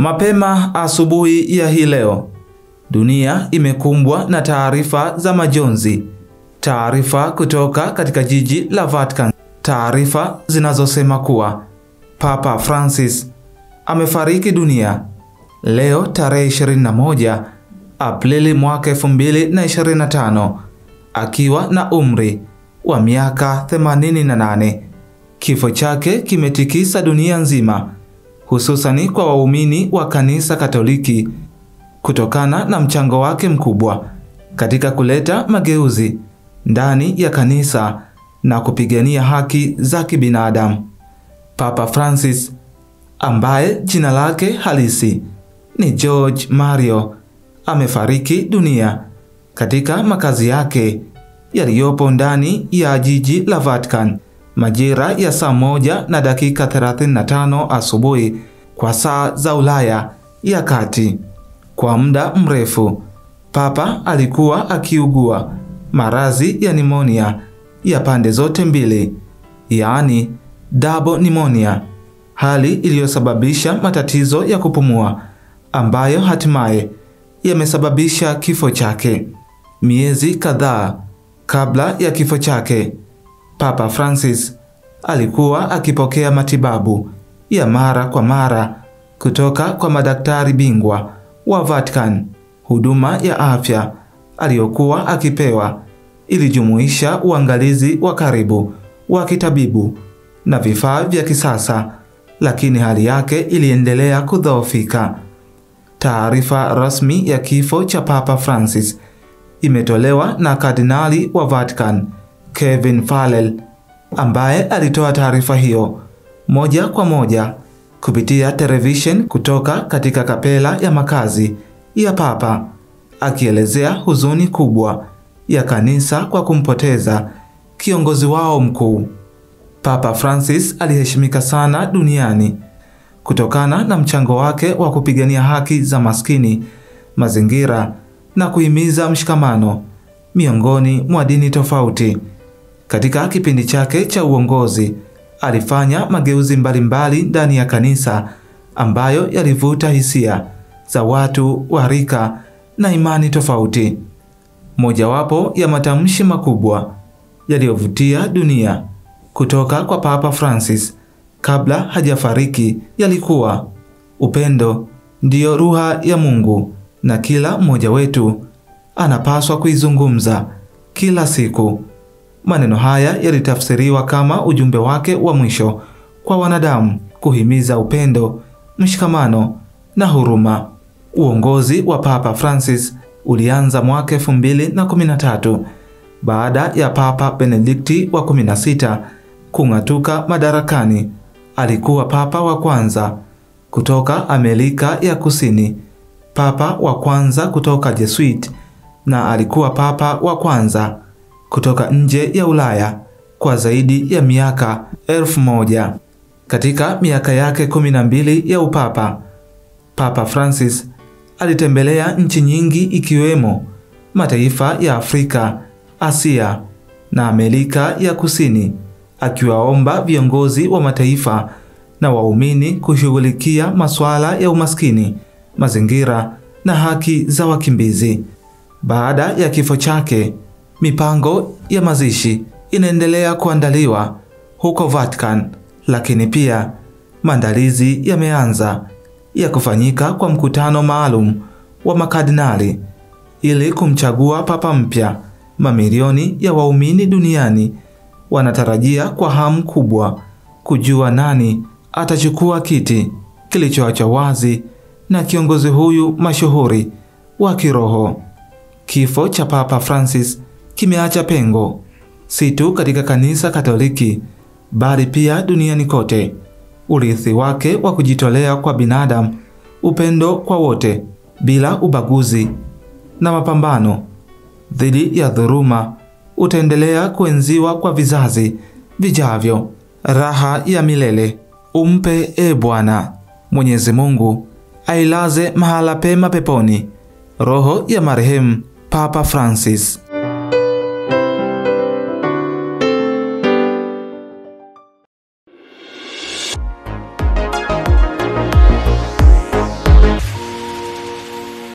Mapema asubuhi ya hii leo, dunia imekumbwa na taarifa za majonzi. Taarifa kutoka katika jiji la Vatican. Taarifa zinazosema kuwa Papa Francis amefariki dunia leo tarehe 21 Aprili mwaka 2025 akiwa na umri wa miaka 88. Kifo chake kimetikisa dunia nzima, hususani kwa waumini wa kanisa Katoliki kutokana na mchango wake mkubwa katika kuleta mageuzi ndani ya kanisa na kupigania haki za kibinadamu. Papa Francis, ambaye jina lake halisi ni Jorge Mario, amefariki dunia katika makazi yake yaliyopo ndani ya jiji la Vatican majira ya saa 1:35 asubuhi kwa saa za Ulaya ya kati. Kwa muda mrefu, Papa alikuwa akiugua maradhi ya pneumonia ya pande zote mbili, yaani double pneumonia, hali iliyosababisha matatizo ya kupumua ambayo hatimaye yamesababisha kifo chake. Miezi kadhaa kabla ya kifo chake, Papa Francis alikuwa akipokea matibabu ya mara kwa mara kutoka kwa madaktari bingwa wa Vatican. Huduma ya afya aliyokuwa akipewa ilijumuisha uangalizi wa karibu wa kitabibu na vifaa vya kisasa, lakini hali yake iliendelea kudhoofika. Taarifa rasmi ya kifo cha Papa Francis imetolewa na Kardinali wa Vatican Kevin Farrell, ambaye alitoa taarifa hiyo moja kwa moja kupitia television kutoka katika kapela ya makazi ya Papa, akielezea huzuni kubwa ya kanisa kwa kumpoteza kiongozi wao mkuu. Papa Francis aliheshimika sana duniani kutokana na mchango wake wa kupigania haki za maskini, mazingira na kuhimiza mshikamano miongoni mwa dini tofauti. Katika kipindi chake cha uongozi, alifanya mageuzi mbalimbali ndani ya kanisa ambayo yalivuta hisia za watu wa rika na imani tofauti. Mojawapo ya matamshi makubwa yaliyovutia dunia kutoka kwa Papa Francis kabla hajafariki yalikuwa, upendo ndiyo ruha ya Mungu na kila mmoja wetu anapaswa kuizungumza kila siku. Maneno haya yalitafsiriwa kama ujumbe wake wa mwisho kwa wanadamu, kuhimiza upendo, mshikamano na huruma. Uongozi wa Papa Francis ulianza mwaka 2013 baada ya Papa Benedikti wa 16 kung'atuka madarakani. Alikuwa Papa wa kwanza kutoka Amerika ya Kusini, Papa wa kwanza kutoka Jesuit, na alikuwa Papa wa kwanza kutoka nje ya Ulaya kwa zaidi ya miaka 1000. Katika miaka yake 12 ya upapa, Papa Francis alitembelea nchi nyingi ikiwemo mataifa ya Afrika, Asia na Amerika ya Kusini, akiwaomba viongozi wa mataifa na waumini kushughulikia masuala ya umaskini, mazingira na haki za wakimbizi. Baada ya kifo chake, mipango ya mazishi inaendelea kuandaliwa huko Vatican, lakini pia maandalizi yameanza ya kufanyika kwa mkutano maalum wa makardinali ili kumchagua papa mpya. Mamilioni ya waumini duniani wanatarajia kwa hamu kubwa kujua nani atachukua kiti kilichoachwa wazi na kiongozi huyu mashuhuri wa kiroho. Kifo cha Papa Francis kimeacha pengo si tu katika kanisa Katoliki bali pia duniani kote. Urithi wake wa kujitolea kwa binadamu, upendo kwa wote bila ubaguzi na mapambano dhidi ya dhuluma utaendelea kuenziwa kwa vizazi vijavyo. Raha ya milele umpe, e Bwana. Mwenyezi Mungu ailaze mahala pema peponi roho ya marehemu Papa Francis.